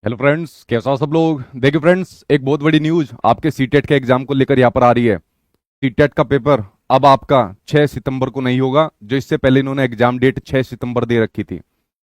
Hello friends, कैसा हो सब लोग। देखिए फ्रेंड्स, एक बहुत बड़ी न्यूज आपके सीटेट के एग्जाम को लेकर यहाँ पर आ रही है। सीटेट का पेपर अब आपका 6 सितंबर को नहीं होगा, जो इससे पहले इन्होंने एग्जाम डेट 6 सितंबर दे रखी थी।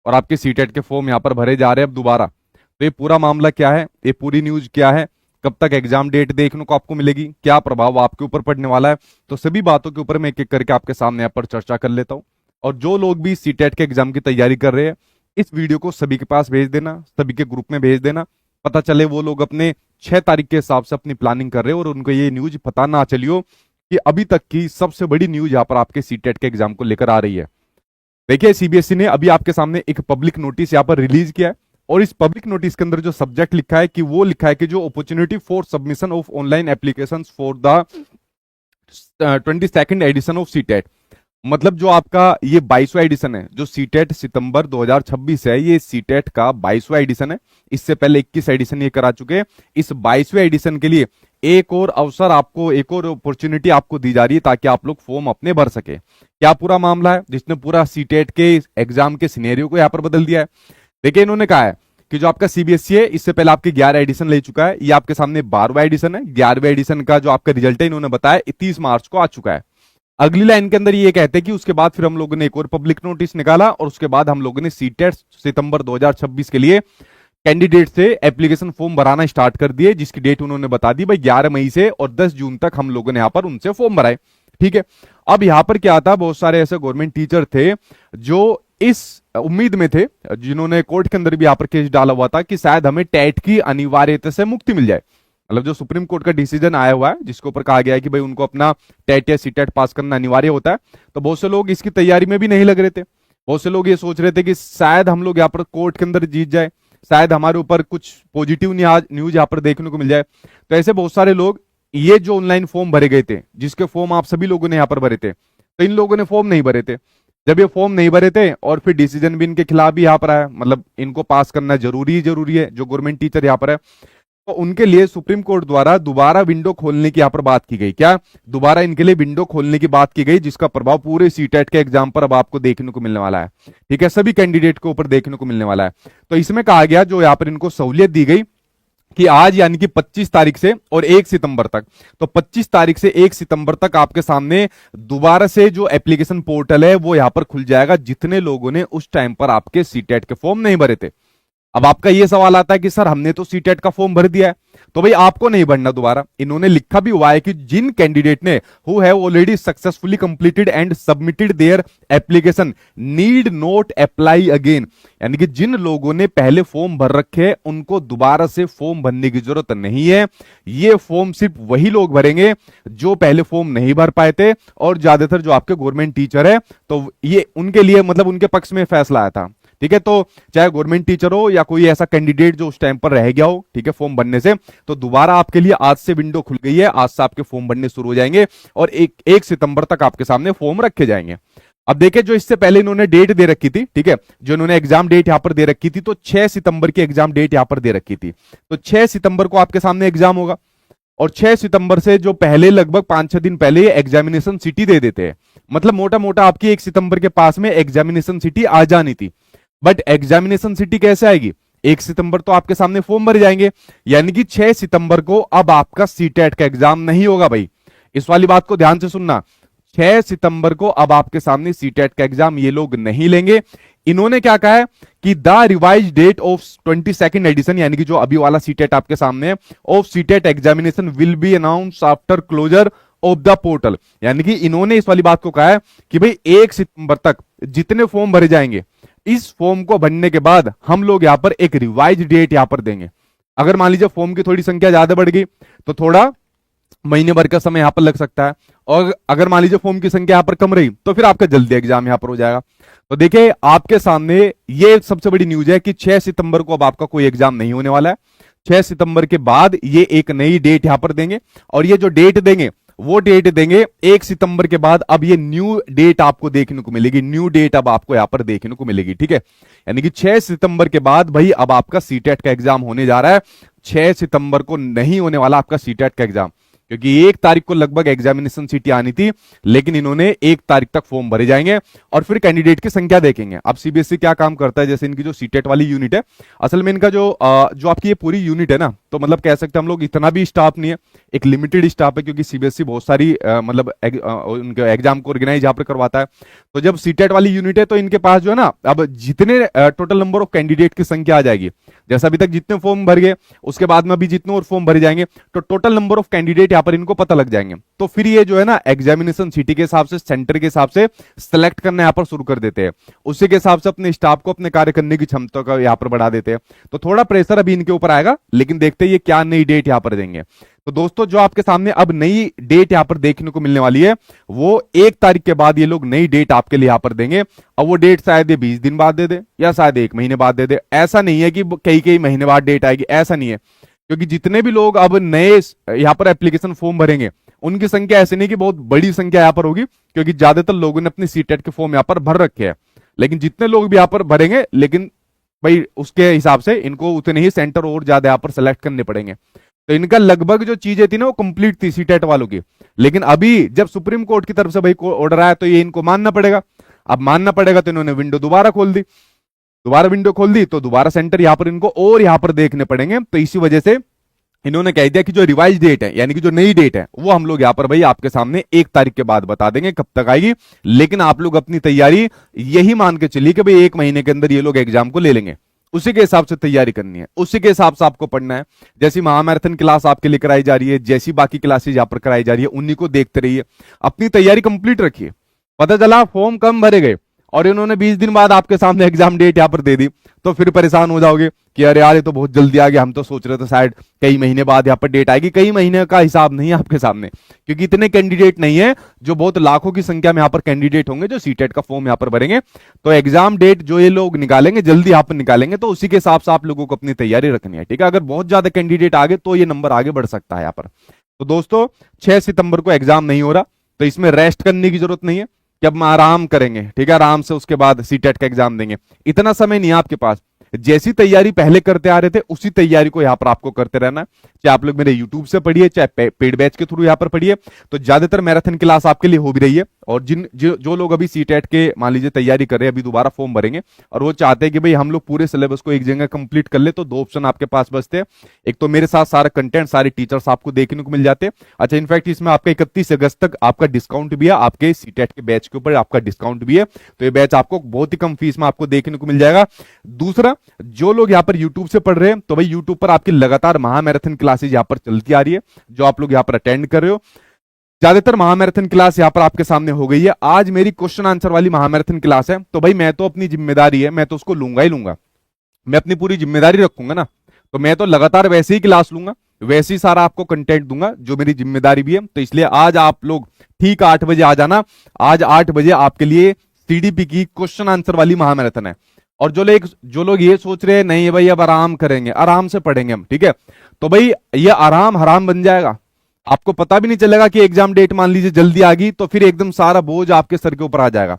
और आपके सीटेट के फॉर्म यहाँ पर भरे जा रहे हैं अब दोबारा। तो ये पूरा मामला क्या है, ये पूरी न्यूज क्या है, कब तक एग्जाम डेट देखने को आपको मिलेगी, क्या प्रभाव आपके ऊपर पड़ने वाला है, तो सभी बातों के ऊपर मैं एक एक करके आपके सामने यहाँ पर चर्चा कर लेता हूँ। और जो लोग भी सीटेट के एग्जाम की तैयारी कर रहे हैं, इस वीडियो को सभी के पास भेज देना, सभी के ग्रुप में भेज देना। पता चले वो लोग अपने 6 तारीख के हिसाब से अपनी प्लानिंग कर रहे हो और उनको ये न्यूज पता ना चलियो कि अभी तक की सबसे बड़ी न्यूज यहाँ पर आपके सीटेट के एग्जाम को लेकर आ रही है। देखिए, सीबीएसई ने अभी आपके सामने एक पब्लिक नोटिस यहाँ पर रिलीज किया है। और इस पब्लिक नोटिस के अंदर जो सब्जेक्ट लिखा है कि वो लिखा है कि जो opportunity for submission of online application for the 22nd edition of CTET. मतलब जो आपका ये 22वां एडिशन है, जो सीटेट सितंबर 2026 है, ये सीटेट का 22वां एडिशन है। इससे पहले 21 एडिशन ये करा चुके हैं। इस 22वें एडिशन के लिए एक और अवसर आपको, एक और अपॉर्चुनिटी आपको दी जा रही है ताकि आप लोग फॉर्म अपने भर सके। क्या पूरा मामला है जिसने पूरा सीटेट के एग्जाम के सिनेरियो को यहाँ पर बदल दिया है। देखिए, इन्होंने कहा है कि जो आपका सीबीएसई है, इससे पहले आपके 11 एडिशन ले चुका है, ये आपके सामने 12वां एडिशन है। 11वें एडिशन का जो आपका रिजल्ट है, इन्होंने बताया 30 मार्च को आ चुका है। अगली लाइन के अंदर ये कहते हैं कि उसके बाद फिर हम लोगों ने एक और पब्लिक नोटिस निकाला और उसके बाद हम लोगों ने सीटेट सितंबर 2026 के लिए कैंडिडेट से एप्लीकेशन फॉर्म भराना स्टार्ट कर दिए, जिसकी डेट उन्होंने बता दी भाई 11 मई से, और 10 जून तक हम लोगों ने यहां पर उनसे फॉर्म भराए। ठीक है। अब यहां पर क्या था, बहुत सारे ऐसे गवर्नमेंट टीचर थे जो इस उम्मीद में थे, जिन्होंने कोर्ट के अंदर भी यहां पर केस डाला हुआ था कि शायद हमें टेट की अनिवार्यता से मुक्ति मिल जाए। मतलब जो सुप्रीम कोर्ट का डिसीजन आया हुआ है, जिसके ऊपर कहा गया है कि भाई उनको अपना टेट या सीटेट पास करना अनिवार्य होता है। तो बहुत से लोग इसकी तैयारी में भी नहीं लग रहे थे। बहुत से लोग ये सोच रहे थे कि शायद हम लोग यहाँ पर कोर्ट के अंदर जीत जाए, शायद हमारे ऊपर कुछ पॉजिटिव न्यूज यहाँ पर देखने को मिल जाए। तो ऐसे बहुत सारे लोग, ये जो ऑनलाइन फॉर्म भरे गए थे, जिसके फॉर्म आप सभी लोगों ने यहाँ पर भरे थे, तो इन लोगों ने फॉर्म नहीं भरे थे। जब ये फॉर्म नहीं भरे थे और फिर डिसीजन भी इनके खिलाफ भी यहाँ पर आया, मतलब इनको पास करना जरूरी है, जो गवर्नमेंट टीचर यहाँ पर है, तो उनके लिए सुप्रीम कोर्ट द्वारा दोबारा विंडो खोलने की यहाँ पर बात की गई। क्या दोबारा इनके लिए विंडो खोलने की बात की गई, जिसका प्रभाव पूरे सीटेट के एग्जाम पर अब आपको देखने को मिलने वाला है। ठीक है, सभी कैंडिडेट के ऊपर देखने को मिलने वाला है। तो इसमें कहा गया, जो यहाँ पर इनको सहूलियत दी गई कि आज यानी कि 25 तारीख से और 1 सितंबर तक, तो 25 तारीख से 1 सितंबर तक आपके सामने दोबारा से जो एप्लीकेशन पोर्टल है वो यहां पर खुल जाएगा, जितने लोगों ने उस टाइम पर आपके सीटेट के फॉर्म नहीं भरे थे। अब आपका यह सवाल आता है कि सर हमने तो सीटेट का फॉर्म भर दिया है, तो भाई आपको नहीं भरना दोबारा। इन्होंने लिखा भी हुआ है कि जिन कैंडिडेट ने who have already successfully completed and submitted their application need not apply again. यानी कि जिन लोगों ने पहले फॉर्म भर रखे हैं उनको दोबारा से फॉर्म भरने की जरूरत नहीं है। ये फॉर्म सिर्फ वही लोग भरेंगे जो पहले फॉर्म नहीं भर पाए थे, और ज्यादातर जो आपके गवर्नमेंट टीचर है, तो ये उनके लिए, मतलब उनके पक्ष में फैसला आया था। ठीक है, तो चाहे गवर्नमेंट टीचर हो या कोई ऐसा कैंडिडेट जो उस टाइम पर रह गया हो, ठीक है, फॉर्म भरने से, तो दोबारा आपके लिए आज से विंडो खुल गई है। आज से आपके फॉर्म भरने शुरू हो जाएंगे और 1 सितंबर तक आपके सामने फॉर्म रखे जाएंगे। अब देखिए, जो इससे पहले इन्होंने डेट दे रखी थी, ठीक है, जो इन्होंने एग्जाम डेट यहां पर दे रखी थी, तो 6 सितंबर की एग्जाम डेट यहां पर दे रखी थी। तो 6 सितंबर को आपके सामने एग्जाम होगा, और 6 सितंबर से जो पहले लगभग 5-6 दिन पहले एग्जामिनेशन सिटी दे देते हैं। मतलब मोटा मोटा आपकी 1 सितंबर के पास में एग्जामिनेशन सिटी आ जानी थी। बट एग्जामिनेशन सिटी कैसे आएगी, 1 सितंबर तो आपके सामने फॉर्म भर जाएंगे, यानी कि 6 सितंबर को अब आपका सीटेट का एग्जाम नहीं होगा भाई। इस वाली बात को ध्यान से सुनना, 6 सितंबर को अब आपके सामने सीटेट का एग्जाम ये लोग नहीं लेंगे। इन्होंने क्या कहा है कि the revised date of 22nd edition, यानी कि जो अभी वाला सीटेट आपके सामने है, of CTET examination will be announce after closure of the portal. यानी कि इन्होंने इस वाली बात को कहा है कि भाई 1 सितंबर तक जितने फॉर्म भरे जाएंगे, इस फॉर्म को भरने के बाद हम लोग यहां पर एक रिवाइज डेट यहां पर देंगे। अगर मान लीजिए फॉर्म की थोड़ी संख्या ज्यादा बढ़ गई तो थोड़ा महीने भर का समय यहां पर लग सकता है, और अगर मान लीजिए फॉर्म की संख्या यहां पर कम रही तो फिर आपका जल्दी एग्जाम यहां पर हो जाएगा। तो देखिए, आपके सामने ये सबसे बड़ी न्यूज है कि 6 सितंबर को अब आपका कोई एग्जाम नहीं होने वाला है। 6 सितंबर के बाद ये एक नई डेट यहां पर देंगे, और ये जो डेट देंगे वो डेट देंगे 1 सितंबर के बाद। अब ये न्यू डेट आपको देखने को मिलेगी, न्यू डेट अब आपको यहां पर देखने को मिलेगी। ठीक है, यानी कि 6 सितंबर के बाद भाई अब आपका सीटेट का एग्जाम होने जा रहा है। 6 सितंबर को नहीं होने वाला आपका सीटेट का एग्जाम। क्योंकि 1 तारीख को लगभग एग्जामिनेशन सीटें आनी थी, लेकिन इन्होंने 1 तारीख तक फॉर्म भरे जाएंगे और फिर कैंडिडेट की संख्या देखेंगे। अब सीबीएसई क्या काम करता है, जैसे इनकी जो सीटेट वाली यूनिट है, असल में इनका जो आपकी ये पूरी यूनिट है ना, तो मतलब कह सकते हैं हम लोग इतना भी स्टाफ नहीं है, एक लिमिटेड स्टाफ है, क्योंकि सीबीएसई बहुत सारी मतलब उनके एग्जाम को ऑर्गेनाइज यहाँ पर करवाता है। तो जब सीटेट वाली यूनिट है तो इनके पास जो है ना, अब जितने टोटल नंबर ऑफ कैंडिडेट की संख्या आ जाएगी, जैसा अभी तक जितने फॉर्म भर गए, उसके बाद में अभी जितने और फॉर्म भरे जाएंगे, तो टोटल नंबर ऑफ कैंडिडेट यहाँ पर इनको पता लग जाएंगे। तो फिर ये जो है ना एग्जामिनेशन सिटी के हिसाब से, सेंटर के हिसाब से सेलेक्ट करना यहाँ पर शुरू कर देते हैं। उसी के हिसाब से अपने स्टाफ को, अपने कार्य करने की क्षमता का यहाँ पर बढ़ा देते हैं। तो थोड़ा प्रेशर अभी इनके ऊपर आएगा, लेकिन देखते हैं ये क्या नई डेट यहाँ पर देंगे। तो दोस्तों जो आपके सामने अब नई डेट यहां पर देखने को मिलने वाली है, वो 1 तारीख के बाद ये लोग नई डेट आपके लिए यहां पर देंगे। अब वो डेट शायद ये 20 दिन बाद दे दे, या शायद 1 महीने बाद दे दे। ऐसा नहीं है कि कई कई महीने बाद डेट आएगी, ऐसा नहीं है, क्योंकि जितने भी लोग अब नए यहां पर एप्लीकेशन फॉर्म भरेंगे, उनकी संख्या ऐसे नहीं कि बहुत बड़ी संख्या यहां पर होगी, क्योंकि ज्यादातर लोगों ने अपनी सीटेट के फॉर्म यहां पर भर रखे हैं। लेकिन जितने लोग भी यहां पर भरेंगे, लेकिन भाई उसके हिसाब से इनको उतने ही सेंटर और ज्यादा यहां पर सेलेक्ट करने पड़ेंगे। तो इनका लगभग जो चीजें थी ना, वो कंप्लीट थी सीटेट वालों की। लेकिन अभी जब सुप्रीम कोर्ट की तरफ से भाई ऑर्डर आया, तो ये इनको मानना पड़ेगा। अब मानना पड़ेगा तो इन्होंने विंडो दोबारा खोल दी, दोबारा विंडो खोल दी, तो दोबारा सेंटर यहां पर इनको और यहां पर देखने पड़ेंगे। तो इसी वजह से इन्होंने कह दिया कि जो रिवाइज डेट है, यानी कि जो नई डेट है, वो हम लोग यहां पर भाई आपके सामने 1 तारीख के बाद बता देंगे कब तक आएगी। लेकिन आप लोग अपनी तैयारी यही मान के चलिए कि भाई 1 महीने के अंदर ये लोग एग्जाम को ले लेंगे। उसी के हिसाब से तैयारी करनी है, उसी के हिसाब से आपको पढ़ना है। जैसी महामैराथन क्लास आपके लिए कराई जा रही है, जैसी बाकी क्लासेज यहां पर कराई जा रही है, उन्हीं को देखते रहिए, अपनी तैयारी कंप्लीट रखिए। पता चला फॉर्म कम भरे गए और इन्होंने 20 दिन बाद आपके सामने एग्जाम डेट यहां पर दे दी, तो फिर परेशान हो जाओगे कि अरे यार ये तो बहुत जल्दी आ गया, हम तो सोच रहे थे शायद कई महीने बाद यहाँ पर डेट आएगी। कई महीने का हिसाब नहीं है आपके सामने, क्योंकि इतने कैंडिडेट नहीं है, जो बहुत लाखों की संख्या में यहाँ पर कैंडिडेट होंगे जो सीटेट का फॉर्म यहाँ पर भरेंगे। तो एग्जाम डेट जो ये लोग निकालेंगे, जल्दी यहाँ पर निकालेंगे, तो उसी के हिसाब से आप लोगों को अपनी तैयारी रखनी है, ठीक है। अगर बहुत ज्यादा कैंडिडेट आगे तो ये नंबर आगे बढ़ सकता है यहाँ पर। तो दोस्तों 6 सितंबर को एग्जाम नहीं हो रहा, तो इसमें रेस्ट करने की जरूरत नहीं है कि अब हम आराम करेंगे, ठीक है, आराम से उसके बाद सीटेट का एग्जाम देंगे। इतना समय नहीं है आपके पास। जैसी तैयारी पहले करते आ रहे थे, उसी तैयारी को यहां पर आपको करते रहना है। चाहे आप लोग मेरे यूट्यूब से पढ़िए, चाहे पेड बैच के थ्रू यहां पर पढ़िए, तो ज्यादातर मैराथन क्लास आपके लिए हो भी रही है। और जो लोग अभी सीटेट के मान लीजिए तैयारी कर रहे हैं, अभी दोबारा फॉर्म भरेंगे, और वो चाहते हैं कि भाई हम लोग पूरे सिलेबस को एक जगह कंप्लीट कर ले, तो 2 ऑप्शन आपके पास बचते हैं। एक तो मेरे साथ सारा कंटेंट, सारे टीचर्स आपको देखने को मिल जाते हैं। अच्छा, इनफैक्ट इसमें आपका 31 अगस्त तक आपका डिस्काउंट भी है, आपके सीटेट के बैच के ऊपर आपका डिस्काउंट भी है। तो ये बैच आपको बहुत ही कम फीस में आपको देखने को मिल जाएगा। दूसरा, जो लोग यहाँ पर यूट्यूब से पढ़ रहे हैं, तो भाई यूट्यूब पर आपकी लगातार महामैराथन क्लासेज यहाँ पर चलती आ रही है, जो आप लोग यहाँ पर अटेंड कर रहे हो। ज्यादातर महामैराथन क्लास यहाँ पर आपके सामने हो गई है। आज मेरी क्वेश्चन आंसर वाली महामैराथन क्लास है, तो भाई मैं तो अपनी जिम्मेदारी है, मैं तो उसको लूंगा ही लूंगा, मैं अपनी पूरी जिम्मेदारी रखूंगा ना। तो मैं तो लगातार वैसे ही क्लास लूंगा, वैसे ही सारा आपको कंटेंट दूंगा, जो मेरी जिम्मेदारी भी है। तो इसलिए आज आप लोग ठीक 8 बजे आ जाना। आज 8 बजे आपके लिए सीडीपी की क्वेश्चन आंसर वाली महामैराथन है। और जो लोग ये सोच रहे हैं नहीं भाई अब आराम करेंगे, आराम से पढ़ेंगे हम, ठीक है, तो भाई ये आराम हराम बन जाएगा। आपको पता भी नहीं चलेगा कि एग्जाम डेट मान लीजिए जल्दी आ गई, तो फिर एकदम सारा बोझ आपके सर के ऊपर आ जाएगा।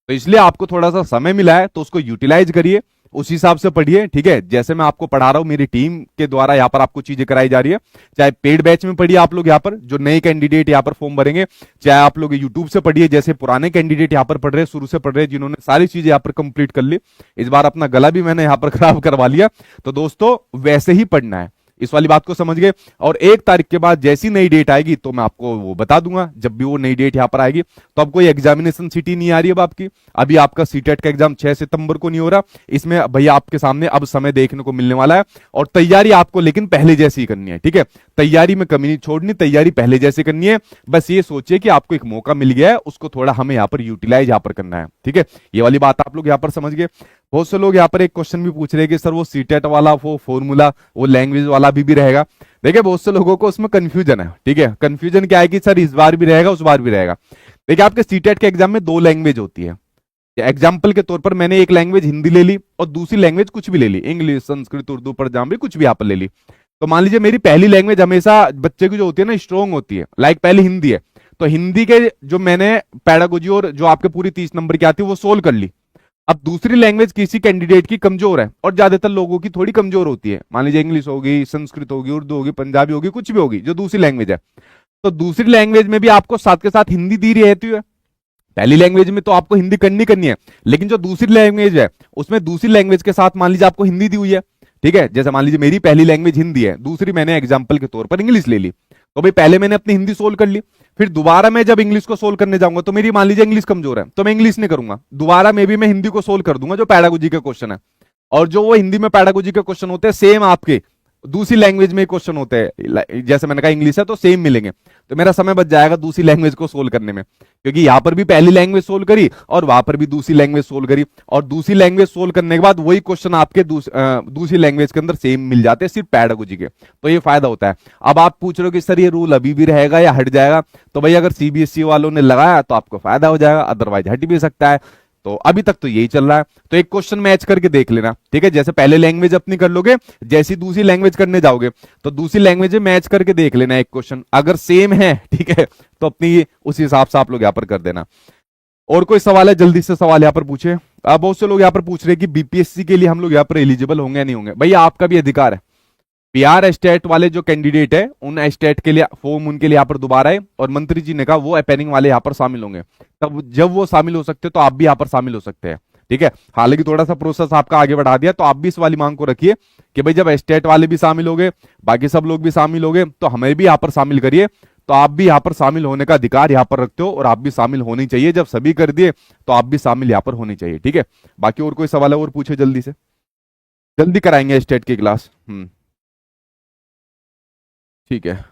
तो इसलिए आपको थोड़ा सा समय मिला है, तो उसको यूटिलाइज करिए, उस हिसाब से पढ़िए, ठीक है। जैसे मैं आपको पढ़ा रहा हूं, मेरी टीम के द्वारा यहाँ पर आपको चीजें कराई जा रही है। चाहे पेड बैच में पढ़िए आप लोग यहाँ पर, जो नए कैंडिडेट यहाँ पर फॉर्म भरेंगे, चाहे आप लोग यूट्यूब से पढ़िए, जैसे पुराने कैंडिडेट यहाँ पर पढ़ रहे हैं, शुरू से पढ़ रहे हैं, जिन्होंने सारी चीजें यहाँ पर कंप्लीट कर ली। इस बार अपना गला भी मैंने यहाँ पर खराब करवा लिया। तो दोस्तों वैसे ही पढ़ना है, इस वाली बात को समझ गए। और 1 तारीख के बाद जैसी नई डेट आएगी तो मैं आपको वो बता दूंगा। जब भी वो नई डेट यहां पर आएगी, तो अब कोई एग्जामिनेशन सिटी नहीं आ रही है अब आपकी। अभी आपका सीटेट का एग्जाम 6 सितंबर को नहीं हो रहा, इसमें भैया आपके सामने अब समय देखने को मिलने वाला है। और तैयारी आपको लेकिन पहले जैसी ही करनी है, ठीक है, तैयारी में कमी नहीं छोड़नी, तैयारी पहले जैसे करनी है। बस ये सोचिए कि आपको एक मौका मिल गया है, उसको थोड़ा हमें यहाँ पर यूटिलाइज यहाँ पर करना है, ठीक है। ये वाली बात आप लोग यहाँ पर समझ गए। बहुत से लोग यहाँ पर एक क्वेश्चन भी पूछ रहे हैं कि सर वो सीटेट वाला वो फॉर्मूला वो लैंग्वेज वाला भी रहेगा। देखिए बहुत से लोगों को उसमें कंफ्यूजन है, ठीक है। कंफ्यूजन क्या है कि सर इस बार भी रहेगा उस बार भी रहेगा। देखिए आपके सीटेट के एग्जाम में 2 लैंग्वेज होती है। एग्जाम्पल के तौर पर मैंने एक लैंग्वेज हिंदी ले ली और दूसरी लैंग्वेज कुछ भी ले ली, इंग्लिश, संस्कृत, उर्दू, पंजाबी, कुछ भी यहाँ पर ले ली। तो मान लीजिए मेरी पहली लैंग्वेज हमेशा बच्चे की जो होती है ना स्ट्रॉन्ग होती है, लाइक पहले हिंदी है, तो हिंदी के जो मैंने पैडागोजी और जो आपके पूरी 30 नंबर की आती है वो सोल्व कर ली। अब दूसरी लैंग्वेज किसी कैंडिडेट की कमजोर है, और ज्यादातर लोगों की थोड़ी कमजोर होती है, मान लीजिए इंग्लिश होगी, संस्कृत होगी, उर्दू होगी, पंजाबी होगी, कुछ भी होगी जो दूसरी लैंग्वेज है। तो दूसरी लैंग्वेज में भी आपको साथ के साथ हिंदी दी रहती है। पहली लैंग्वेज में तो आपको हिंदी करनी है, लेकिन जो दूसरी लैंग्वेज है उसमें दूसरी लैंग्वेज के साथ मान लीजिए आपको हिंदी दी हुई है, ठीक है। जैसे मान लीजिए मेरी पहली लैंग्वेज हिंदी है, दूसरी मैंने एग्जाम्पल के तौर पर इंग्लिश ले ली, तो भाई पहले मैंने अपनी हिंदी सोल्व कर ली, फिर दोबारा मैं जब इंग्लिश को सोल्व करने जाऊंगा तो मेरी मान लीजिए इंग्लिश कमजोर है, तो मैं इंग्लिश नहीं करूंगा, दोबारा में भी मैं हिंदी को सोल्व कर दूंगा जो पैडागोजी का क्वेश्चन है। और जो वो हिंदी में पैडागोजी के क्वेश्चन होते हैं सेम आपके दूसरी लैंग्वेज में क्वेश्चन होते हैं, जैसे मैंने कहा इंग्लिश है तो सेम मिलेंगे, तो मेरा समय बच जाएगा दूसरी लैंग्वेज को सोल्व करने में, क्योंकि यहां पर भी पहली लैंग्वेज सोल्व करी और वहां पर भी दूसरी लैंग्वेज सोल्व करी, और दूसरी लैंग्वेज सोल्व करने के बाद वही क्वेश्चन आपके दूसरी लैंग्वेज के अंदर सेम मिल जाते हैं सिर्फ पैडागोजी के, तो ये फायदा होता है। अब आप पूछ रहे हो कि सर ये रूल अभी भी रहेगा या हट जाएगा, तो भाई अगर सीबीएसई वालों ने लगाया तो आपको फायदा हो जाएगा, अदरवाइज हट भी सकता है। तो अभी तक तो यही चल रहा है, तो एक क्वेश्चन मैच करके देख लेना, ठीक है। जैसे पहले लैंग्वेज अपनी कर लोगे, जैसी दूसरी लैंग्वेज करने जाओगे तो दूसरी लैंग्वेज में मैच करके देख लेना एक क्वेश्चन, अगर सेम है ठीक है तो अपनी उस हिसाब से आप लोग यहां पर कर देना। और कोई सवाल है, जल्दी से सवाल यहां पर पूछे। बहुत से लोग यहां पर पूछ रहे हैं कि बीपीएससी के लिए हम लोग यहां पर एलिजिबल होंगे या नहीं होंगे। भैया आपका भी अधिकार है, पीआर स्टेट वाले जो कैंडिडेट है उन स्टेट के लिए फॉर्म उनके लिए यहाँ पर दोबारा है, और मंत्री जी ने कहा वो अपीयरिंग वाले यहाँ पर शामिल होंगे, तब जब वो शामिल हो सकते हैं तो आप भी यहाँ पर शामिल हो सकते हैं, ठीक है। हालांकि थोड़ा सा प्रोसेस आपका आगे बढ़ा दिया, तो आप भी इस वाली मांग को रखिए कि भाई जब स्टेट वाले भी शामिल हो गए, बाकी सब लोग भी शामिल हो गए, तो हमें भी यहाँ पर शामिल करिए। तो आप भी यहाँ पर शामिल होने का अधिकार यहाँ पर रखते हो, और आप भी शामिल होनी चाहिए, जब सभी कर दिए तो आप भी शामिल यहाँ पर होनी चाहिए, ठीक है। बाकी और कोई सवाल है और पूछे जल्दी से, जल्दी कराएंगे स्टेट की क्लास। ठीक है,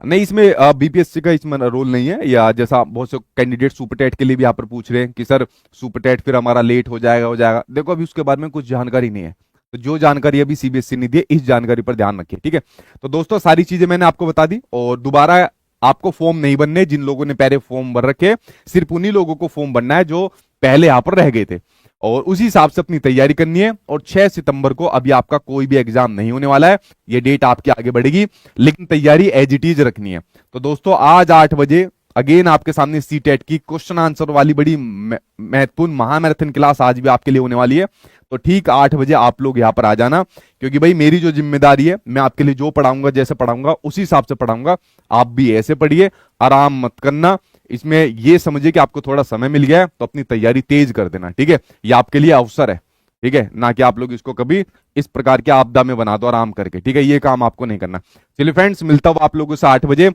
नहीं इसमें बीपीएससी का इसमें रोल नहीं है, या जैसा बहुत से कैंडिडेट सुपरटेट के लिए भी यहाँ पर पूछ रहे हैं कि सर सुपरटेट फिर हमारा लेट हो जाएगा। देखो अभी उसके बारे में कुछ जानकारी नहीं है, तो जो जानकारी अभी सीबीएसई ने दी है इस जानकारी पर ध्यान रखिए, ठीक है। तो दोस्तों सारी चीजें मैंने आपको बता दी, और दोबारा आपको फॉर्म नहीं बनने, जिन लोगों ने पहले फॉर्म भर रखे सिर्फ उन्हीं लोगों को फॉर्म भरना है जो पहले यहां पर रह गए थे, और उसी हिसाब से अपनी तैयारी करनी है। और 6 सितंबर को अभी आपका कोई भी एग्जाम नहीं होने वाला है, ये डेट आपकी आगे बढ़ेगी, लेकिन तैयारी एज इट इज रखनी है। तो दोस्तों आज 8 बजे अगेन आपके सामने सीटेट की क्वेश्चन आंसर वाली बड़ी महत्वपूर्ण महामैराथन क्लास आज भी आपके लिए होने वाली है। तो ठीक 8 बजे आप लोग यहां पर आ जाना, क्योंकि भाई मेरी जो जिम्मेदारी है, मैं आपके लिए जो पढ़ाऊंगा जैसे पढ़ाऊंगा उसी हिसाब से पढ़ाऊंगा, आप भी ऐसे पढ़िए, आराम मत करना। इसमें ये समझिए कि आपको थोड़ा समय मिल गया है तो अपनी तैयारी तेज कर देना, ठीक है। ये आपके लिए अवसर है, ठीक है, ना कि आप लोग इसको कभी इस प्रकार के आपदा में बना दो आराम करके, ठीक है। ये काम आपको नहीं करना। चलिए फ्रेंड्स, मिलता हूं आप लोगों से 8 बजे।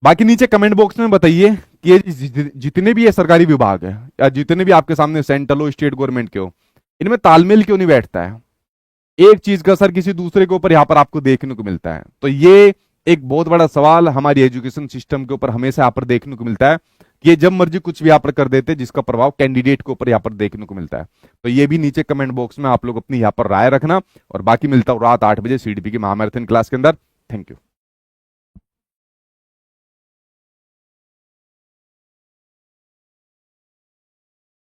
बाकी नीचे कमेंट बॉक्स में बताइए कि ये जितने भी ये सरकारी विभाग है, या जितने भी आपके सामने सेंट्रल हो स्टेट गवर्नमेंट के हो, इनमें तालमेल क्यों नहीं बैठता है। एक चीज का असर किसी दूसरे के ऊपर यहां पर आपको देखने को मिलता है। तो ये एक बहुत बड़ा सवाल हमारी एजुकेशन सिस्टम के ऊपर हमेशा यहाँ पर देखने को मिलता है कि ये जब मर्जी कुछ भी यहाँ पर कर देते हैं, जिसका प्रभाव कैंडिडेट के ऊपर यहाँ पर देखने को मिलता है। तो ये भी नीचे कमेंट बॉक्स में आप लोग अपनी यहाँ पर राय रखना, और बाकी मिलता हूँ रात 8 बजे सीडीपी की महामैराथन क्लास के अंदर। Thank you.